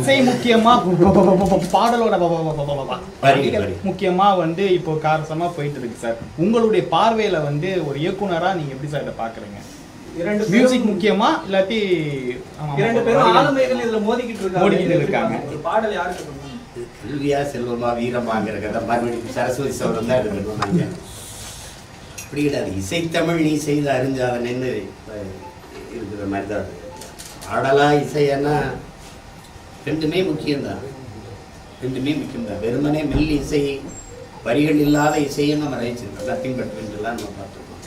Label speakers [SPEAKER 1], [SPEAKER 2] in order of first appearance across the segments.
[SPEAKER 1] இசை முக்கியமா பாடலோட முக்கியமா வந்து இப்போ காரசமா போயிட்டு இருக்கு சார். உங்களுடைய பார்வையில வந்து ஒரு இயக்குனரா நீங்க எப்படி சார் இதை பாக்குறீங்க?
[SPEAKER 2] இரண்டு
[SPEAKER 1] மியூசிக் முக்கியமா இல்லாட்டி
[SPEAKER 2] இரண்டு பேரும் ஆளுமைகள் இதுல மோதிக்கிட்டு இருக்காங்க.
[SPEAKER 1] ஒரு
[SPEAKER 2] பாடல் யாருக்கு
[SPEAKER 3] செல்வியா செல்வமா வீரமாங்கிற கதை மறுபடியும் சரஸ்வதி சௌரம் தான் எடுத்துருந்தாங்க. அப்படி கிடையாது. இசைத்தமிழ் நீ செய்த அறிஞ்சாதனன்னு இருக்கிற மாதிரி தான். பாடலா இசைன்னா ரெண்டுமே முக்கியம்தான். வெறுமனே மெல் இசை வரிகள் இல்லாத இசையை நம்ம ரசிச்சிருக்கோம். நத்திங் பட் என்றெல்லாம் நம்ம பார்த்துருக்கோம்.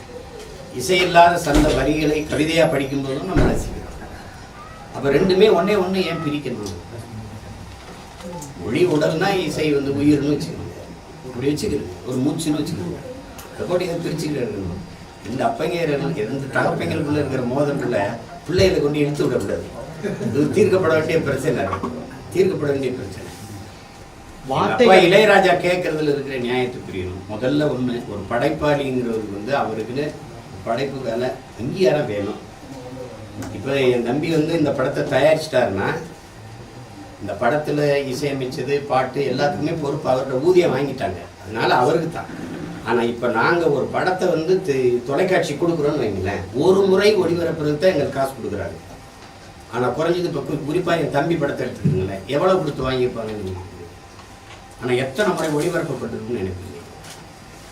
[SPEAKER 3] இசை இல்லாத சந்த வரிகளை கவிதையாக படிக்கும்போதும் நம்ம ரசிக்கிறோம். அப்போ ரெண்டுமே ஒன்னே ஒன்று ஏன் பிரிக்கணும்? மொழி உடல்னா இசை வந்து உயிர்னு வச்சுக்கோங்க. அப்படி வச்சுக்கிறது ஒரு மூச்சுன்னு வச்சுக்கோங்க. அப்படி இதை பிரிச்சுக்கிட்டு இந்த அப்பங்கையர்கள் எந்த தகப்பங்களுக்குள்ள இருக்கிற மோதல்களை பிள்ளைகளை கொண்டு இழுத்து விடக்கூடாது. இது தீர்க்கப்பட வேண்டிய பிரச்சனை. இளையராஜா கேட்கறதுல இருக்கிற நியாயத்தை புரியணும். முதல்ல ஒண்ணு, ஒரு படைப்பாளிங்கிறவருக்கு வந்து அவருக்குன்னு படைப்பு வேலை அங்கீகாரம் வேணும். இப்ப என் தம்பி வந்து இந்த படத்தை தயாரிச்சிட்டாருன்னா இந்த படத்துல இசையமைச்சது பாட்டு எல்லாத்துக்குமே பொறுப்பு அவரோட ஊதியம் வாங்கிட்டாங்க. அதனால அவருக்கு தான். ஆனா இப்ப நாங்க ஒரு படத்தை வந்து தொலைக்காட்சி கொடுக்குறோன்னு வைங்களேன், ஒரு முறை ஒளிபரப்புறதுக்கு தான் எங்களுக்கு காசு கொடுக்குறாங்க. ஆனால் குறைஞ்சது இப்போ குறிப்பாக என் தம்பி படத்தை எடுத்துக்கிங்களேன், எவ்வளோ கொடுத்து வாங்கியிருப்பாங்க நீங்கள்? ஆனால் எத்தனை முறை ஒளிபரப்பப்பட்டிருக்குன்னு நினைப்பீங்க?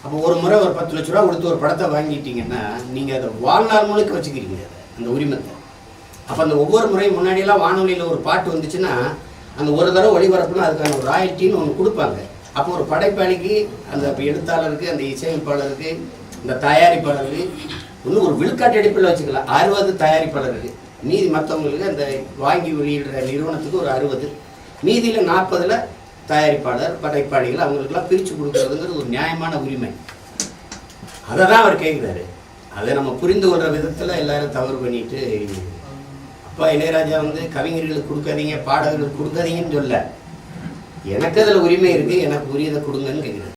[SPEAKER 3] அப்போ ஒரு முறை ஒரு 10 லட்ச ரூபா கொடுத்து ஒரு படத்தை வாங்கிட்டீங்கன்னா நீங்கள் அதை வாழ்நாள் முழுக்க வச்சுக்கிறீங்க அந்த உரிமத்தை. அப்போ அந்த ஒவ்வொரு முறையும் முன்னாடியெல்லாம் வானொலியில் ஒரு பாட்டு வந்துச்சுன்னா அந்த ஒரு தடவை ஒளிபரப்புனா அதுக்கான ஒரு ராயல்ட்டின்னு ஒன்று கொடுப்பாங்க. அப்போ ஒரு படைப்பாளிக்கு, அந்த எழுத்தாளருக்கு, அந்த இசையமைப்பாளருக்கு, இந்த தயாரிப்பாளருக்கு இன்னும் ஒரு விழுக்காட்டு அடிப்பில் வச்சுக்கலாம். 60 தயாரிப்பாளருக்கு, மீதி மற்றவங்களுக்கு அந்த வாங்கி வெளியிடுற நிறுவனத்துக்கு ஒரு 60, மீதியில் 40 தயாரிப்பாளர் படைப்பாளிகள் அவங்களுக்கெல்லாம் பிரித்து கொடுக்குறதுங்கிறது ஒரு நியாயமான உரிமை. அதை தான் அவர் கேட்குறாரு. அதை நம்ம புரிந்து கொள்கிற விதத்தில் எல்லாரும் தவறு பண்ணிட்டு, அப்பா இளையராஜா வந்து கவிஞர்களுக்கு கொடுக்காதீங்க, பாடகர்களுக்கு கொடுக்காதீங்கன்னு சொல்ல, எனக்கு அதில் உரிமை இருக்குது, எனக்கு உரியதை கொடுங்கன்னு கேட்குறாரு.